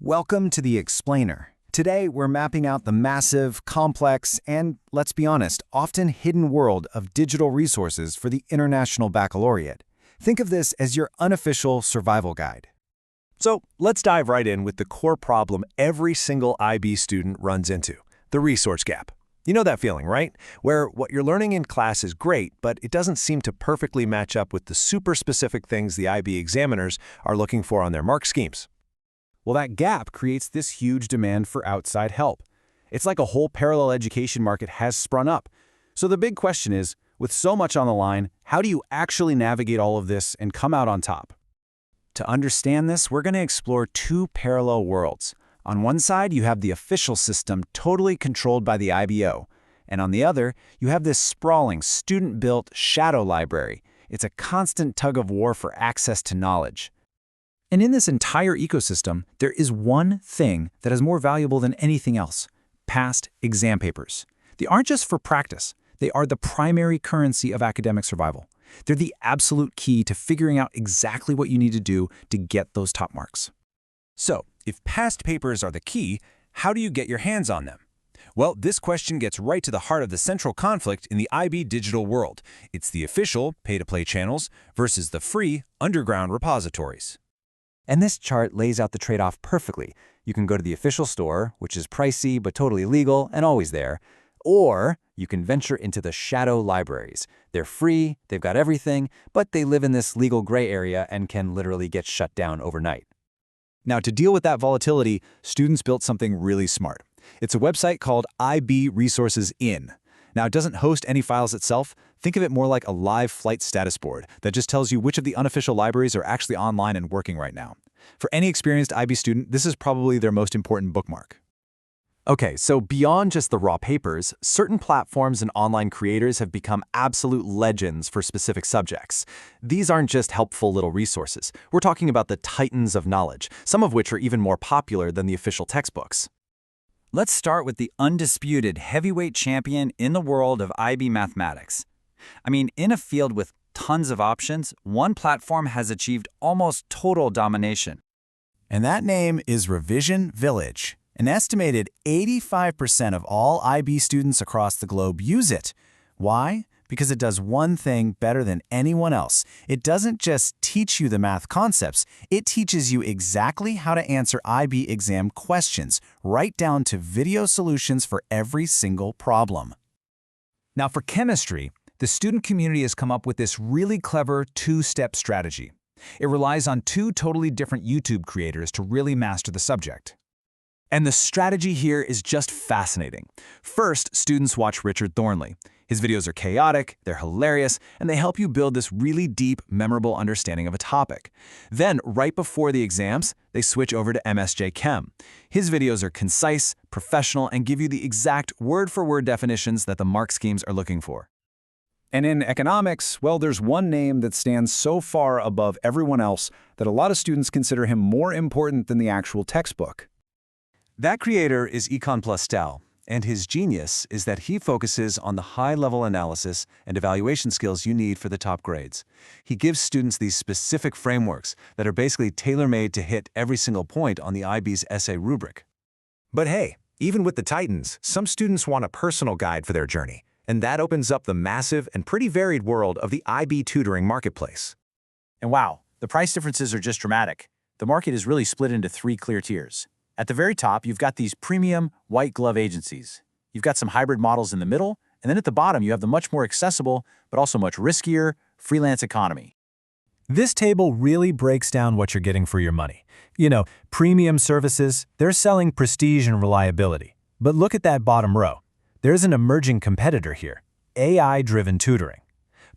Welcome to the Explainer. Today, we're mapping out the massive, complex, and, let's be honest, often hidden world of digital resources for the International Baccalaureate. Think of this as your unofficial survival guide. So let's dive right in with the core problem every single IB student runs into, the resource gap. You know that feeling, right? Where what you're learning in class is great, but it doesn't seem to perfectly match up with the super specific things the IB examiners are looking for on their mark schemes. Well, that gap creates this huge demand for outside help. It's like a whole parallel education market has sprung up. So the big question is, with so much on the line, how do you actually navigate all of this and come out on top? To understand this, we're going to explore two parallel worlds. On one side, you have the official system totally controlled by the IBO. And on the other, you have this sprawling, student-built shadow library. It's a constant tug of war for access to knowledge. And in this entire ecosystem, there is one thing that is more valuable than anything else: past exam papers. They aren't just for practice. They are the primary currency of academic survival. They're the absolute key to figuring out exactly what you need to do to get those top marks. So, if past papers are the key, how do you get your hands on them? Well, this question gets right to the heart of the central conflict in the IB digital world. It's the official, pay-to-play channels versus the free, underground repositories. And this chart lays out the trade-off perfectly. You can go to the official store, which is pricey but totally legal and always there, or you can venture into the shadow libraries. They're free, they've got everything, but they live in this legal gray area and can literally get shut down overnight. Now, to deal with that volatility, students built something really smart. It's a website called IB Resources In. Now, it doesn't host any files itself. Think of it more like a live flight status board that just tells you which of the unofficial libraries are actually online and working right now. For any experienced IB student, this is probably their most important bookmark. Okay, so beyond just the raw papers, certain platforms and online creators have become absolute legends for specific subjects. These aren't just helpful little resources. We're talking about the titans of knowledge, some of which are even more popular than the official textbooks. Let's start with the undisputed heavyweight champion in the world of IB mathematics. I mean, in a field with tons of options, one platform has achieved almost total domination. And that name is Revision Village. An estimated 85% of all IB students across the globe use it. Why? Because it does one thing better than anyone else. It doesn't just teach you the math concepts, it teaches you exactly how to answer IB exam questions, right down to video solutions for every single problem. Now for chemistry, the student community has come up with this really clever two-step strategy. It relies on two totally different YouTube creators to really master the subject. And the strategy here is just fascinating. First, students watch Richard Thornley. His videos are chaotic, they're hilarious, and they help you build this really deep, memorable understanding of a topic. Then, right before the exams, they switch over to MSJ Chem. His videos are concise, professional, and give you the exact word-for-word definitions that the mark schemes are looking for. And in economics, well, there's one name that stands so far above everyone else that a lot of students consider him more important than the actual textbook. That creator is Econ Plustel, and his genius is that he focuses on the high-level analysis and evaluation skills you need for the top grades. He gives students these specific frameworks that are basically tailor-made to hit every single point on the IB's essay rubric. But hey, even with the titans, some students want a personal guide for their journey, and that opens up the massive and pretty varied world of the IB tutoring marketplace. And wow, the price differences are just dramatic. The market is really split into three clear tiers. At the very top, you've got these premium, white-glove agencies. You've got some hybrid models in the middle, and then at the bottom, you have the much more accessible, but also much riskier, freelance economy. This table really breaks down what you're getting for your money. You know, premium services, they're selling prestige and reliability. But look at that bottom row. There's an emerging competitor here: AI-driven tutoring.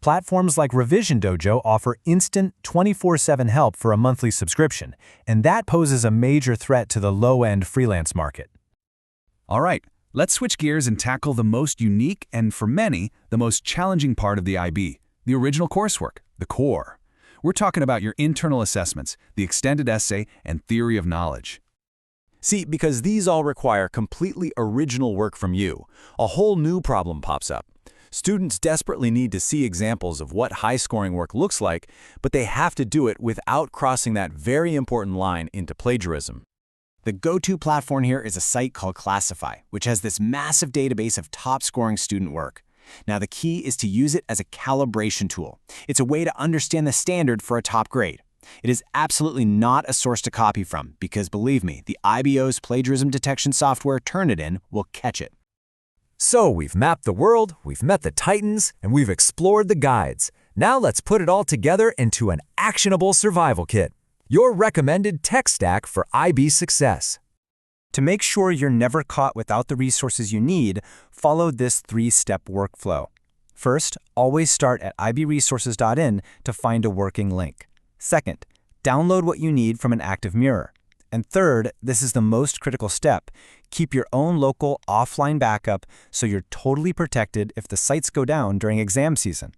Platforms like Revision Dojo offer instant 24/7 help for a monthly subscription, and that poses a major threat to the low-end freelance market. All right, let's switch gears and tackle the most unique and, for many, the most challenging part of the IB, the original coursework, the core. We're talking about your internal assessments, the extended essay, and theory of knowledge. See, because these all require completely original work from you, a whole new problem pops up. Students desperately need to see examples of what high-scoring work looks like, but they have to do it without crossing that very important line into plagiarism. The go-to platform here is a site called Classify, which has this massive database of top-scoring student work. Now, the key is to use it as a calibration tool. It's a way to understand the standard for a top grade. It is absolutely not a source to copy from, because believe me, the IBO's plagiarism detection software Turnitin will catch it. So we've mapped the world, we've met the titans, and we've explored the guides. Now let's put it all together into an actionable survival kit. Your recommended tech stack for IB success. To make sure you're never caught without the resources you need, follow this 3-step workflow. First, always start at ibresources.in to find a working link. Second, download what you need from an active mirror. And third, this is the most critical step, keep your own local offline backup so you're totally protected if the sites go down during exam season.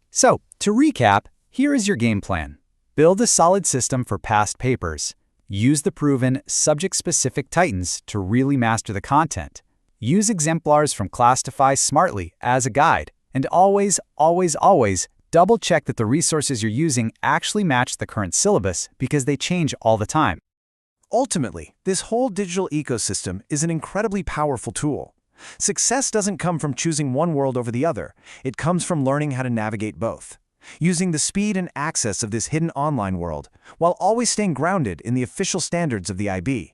So, to recap, here is your game plan. Build a solid system for past papers. Use the proven, subject-specific titans to really master the content. Use exemplars from Classify smartly as a guide. And always, always, always, double-check that the resources you're using actually match the current syllabus because they change all the time. Ultimately, this whole digital ecosystem is an incredibly powerful tool. Success doesn't come from choosing one world over the other. It comes from learning how to navigate both, using the speed and access of this hidden online world, while always staying grounded in the official standards of the IB.